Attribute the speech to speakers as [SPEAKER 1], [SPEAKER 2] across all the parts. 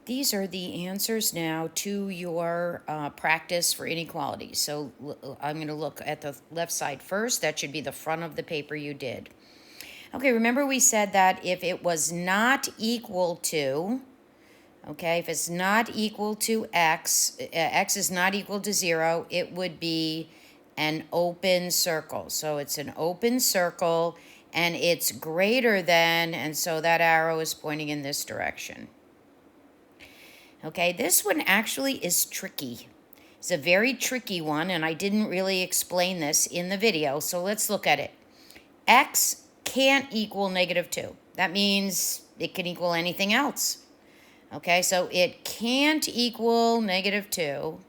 [SPEAKER 1] These are the answers now to your practice for inequalities. So I'm going to look at the left side first. That should be the front of the paper you did. Okay, remember we said that if it was not equal to, okay, if it's not equal to x, x is not equal to 0, it would be an open circle. So it's an open circle and it's greater than, and so that arrow is pointing in this direction. Okay, this one actually is tricky. It's a very tricky one, and I didn't really explain this in the video, so let's look at it. X can't equal -2. That means it can equal anything else. Okay, so it can't equal -2,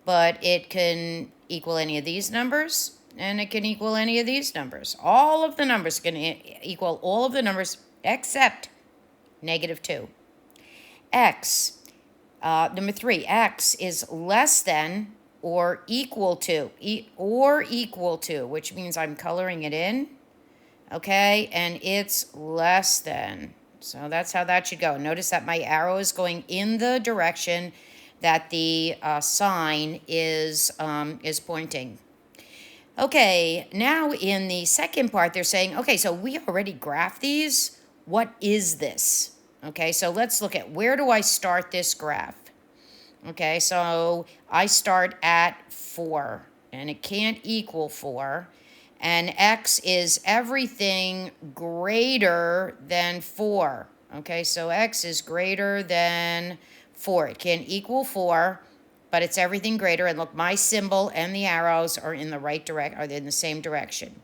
[SPEAKER 1] but it can equal any of these numbers, and it can equal any of these numbers. All of the numbers can equal all of the numbers except -2. X, number 3, x is less than or equal to, which means I'm coloring it in, okay, and it's less than. So that's how that should go. Notice that my arrow is going in the direction that the sign is pointing. Okay, now in the second part, they're saying, okay, so we already graphed these. What is this? Okay, so let's look at, where do I start this graph? Okay, so I start at 4, and it can't equal 4. And x is everything greater than 4. Okay, so x is greater than 4. It can't equal 4, but it's everything greater. And look, my symbol and the arrows are in the right direction, are in the same direction.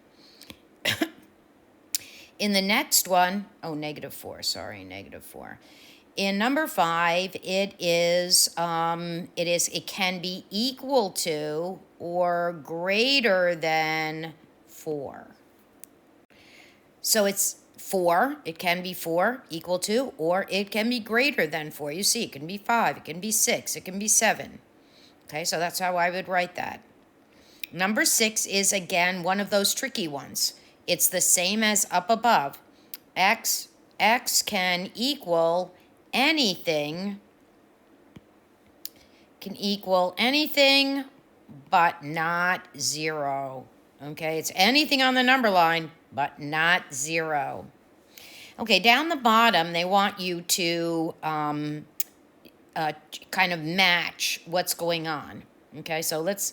[SPEAKER 1] In the next one, oh, -4, sorry, -4. In number 5, it can be equal to or greater than 4. So it's 4, it can be 4, equal to, or it can be greater than 4. You see, it can be 5, it can be 6, it can be 7. Okay, so that's how I would write that. Number 6 is, again, one of those tricky ones. It's the same as up above. X can equal anything, but not 0. Okay, it's anything on the number line, but not 0. Okay, down the bottom, they want you to kind of match what's going on. Okay, so let's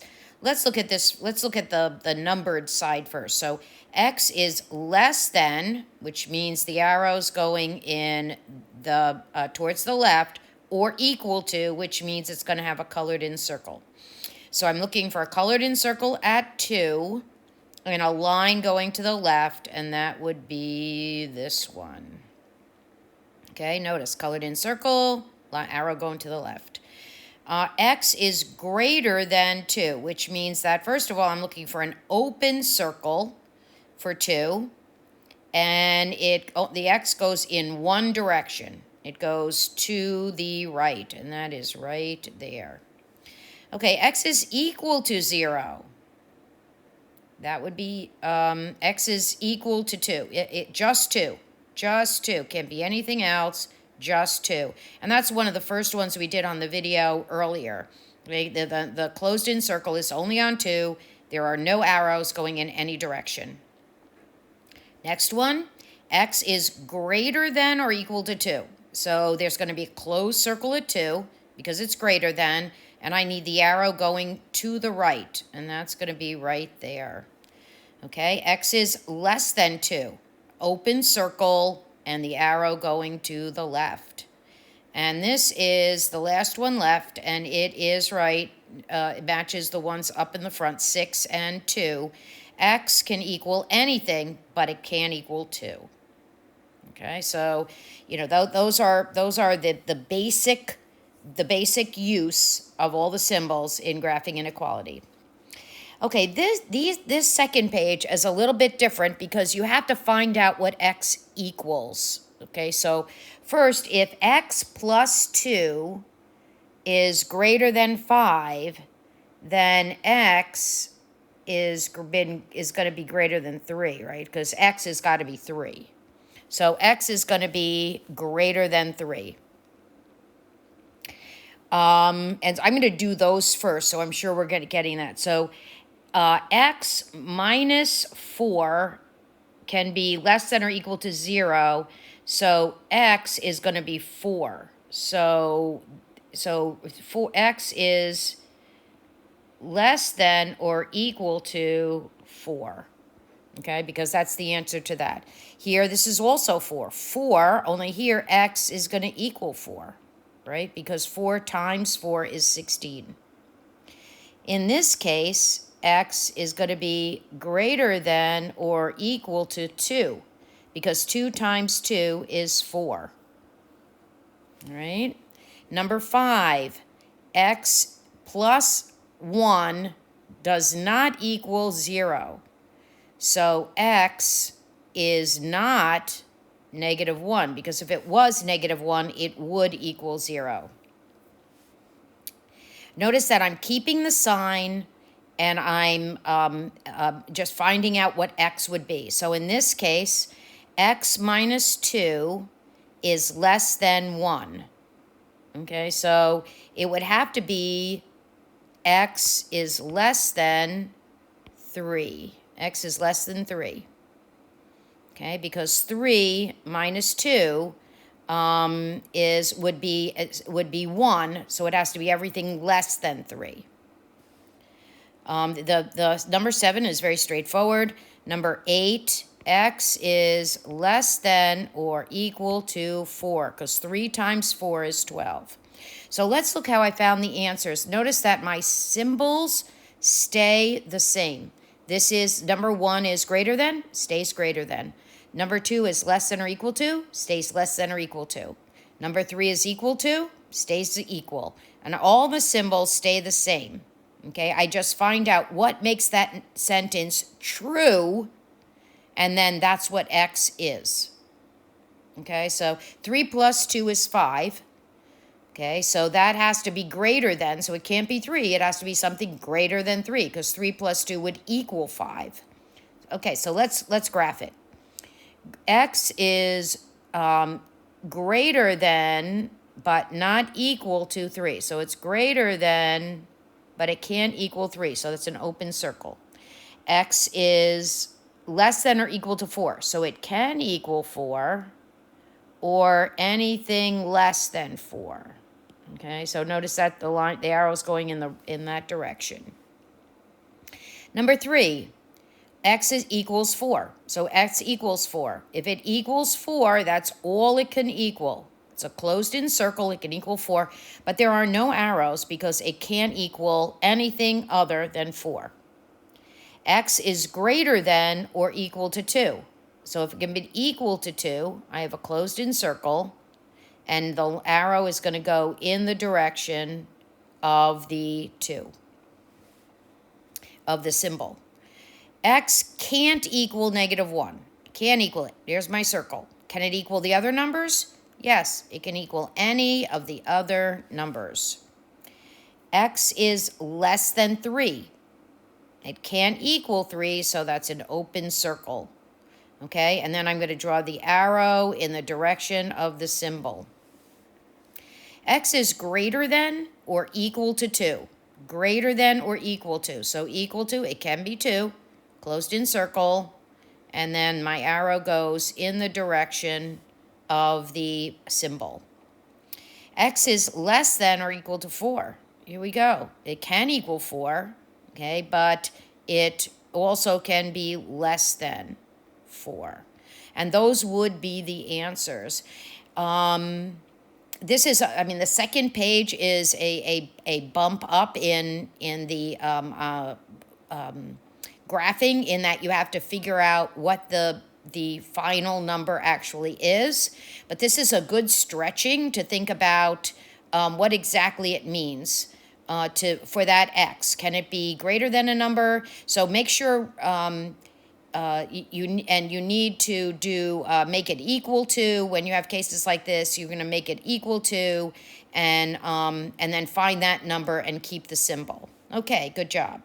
[SPEAKER 1] look at this. Let's look at the numbered side first. So x is less than, which means the arrow's going in the towards the left, or equal to, which means it's going to have a colored in circle. So I'm looking for a colored in circle at 2 and a line going to the left, and that would be this one. Okay, notice colored in circle, arrow going to the left. X is greater than 2, which means that, first of all, I'm looking for an open circle for 2, and the x goes in one direction. It goes to the right, and that is right there. Okay, x is equal to 0. That would be x is equal to 2. Just 2. Just 2. Can't be anything else. Just 2. And that's one of the first ones we did on the video earlier. The closed-in circle is only on 2. There are no arrows going in any direction. Next one, x is greater than or equal to 2. So there's going to be a closed circle at 2 because it's greater than, and I need the arrow going to the right, and that's going to be right there. Okay, x is less than 2. Open circle, and the arrow going to the left. And this is the last one left, and it is right. It matches the ones up in the front, 6 and 2. X can equal anything, but it can't equal 2. Okay, so those are the basic use of all the symbols in graphing inequality. Okay, this second page is a little bit different because you have to find out what x equals. Okay, so first, if x plus 2 is greater than 5, then x is going to be greater than 3, right? Because x has got to be 3. So x is going to be greater than 3. And I'm going to do those first, so I'm sure we're getting that. So x minus 4 can be less than or equal to 0. So x is going to be 4. So 4x is less than or equal to 4. Okay, because that's the answer to that. Here, this is also 4. 4, only here x is going to equal 4, right? Because 4 times 4 is 16. In this case, x is going to be greater than or equal to 2, because 2 times 2 is 4. All right? Number 5, x plus 1 does not equal 0. So x is not negative 1, because if it was negative 1, it would equal 0. Notice that I'm keeping the sign, and I'm just finding out what x would be. So in this case, x minus 2 is less than 1. Okay, so it would have to be x is less than 3. X is less than 3. Okay, because 3 minus 2 would be 1, so it has to be everything less than 3. The number 7 is very straightforward. Number 8, x is less than or equal to 4, because 3 times 4 is 12. So let's look how I found the answers. Notice that my symbols stay the same. This is, number 1 is greater than, stays greater than. Number 2 is less than or equal to, stays less than or equal to. Number 3 is equal to, stays equal. And all the symbols stay the same. Okay, I just find out what makes that sentence true, and then that's what x is. Okay, so 3 plus 2 is 5. Okay, so that has to be greater than, so it can't be 3. It has to be something greater than 3, because 3 plus 2 would equal 5. Okay, so let's graph it. X is greater than, but not equal to 3. So it's greater than, but it can't equal 3. So that's an open circle. X is less than or equal to 4. So it can equal 4, or anything less than 4. Okay, so notice that the arrow is going in that direction. Number 3, x equals 4. So x equals 4. If it equals 4, that's all it can equal. It's a closed-in circle. It can equal 4, but there are no arrows because it can't equal anything other than 4. X is greater than or equal to 2. So if it can be equal to 2, I have a closed-in circle, and the arrow is going to go in the direction of the 2, of the symbol. X can't equal negative 1. Can't equal it. Here's my circle. Can it equal the other numbers? Yes, it can equal any of the other numbers. X is less than 3. It can't equal 3, so that's an open circle. Okay, and then I'm going to draw the arrow in the direction of the symbol. X is greater than or equal to 2. Greater than or equal to. So equal to, it can be 2. Closed in circle. And then my arrow goes in the direction of the symbol. X is less than or equal to 4. Here we go. It can equal 4. Okay, but it also can be less than 4. And those would be the answers. This is, I mean, the second page is a bump up in the graphing, in that you have to figure out what the final number actually is. But this is a good stretching to think about what exactly it means for that x. Can it be greater than a number? So make sure you need to do make it equal to. When you have cases like this, you're going to make it equal to, and then find that number and keep the symbol. Okay, good job.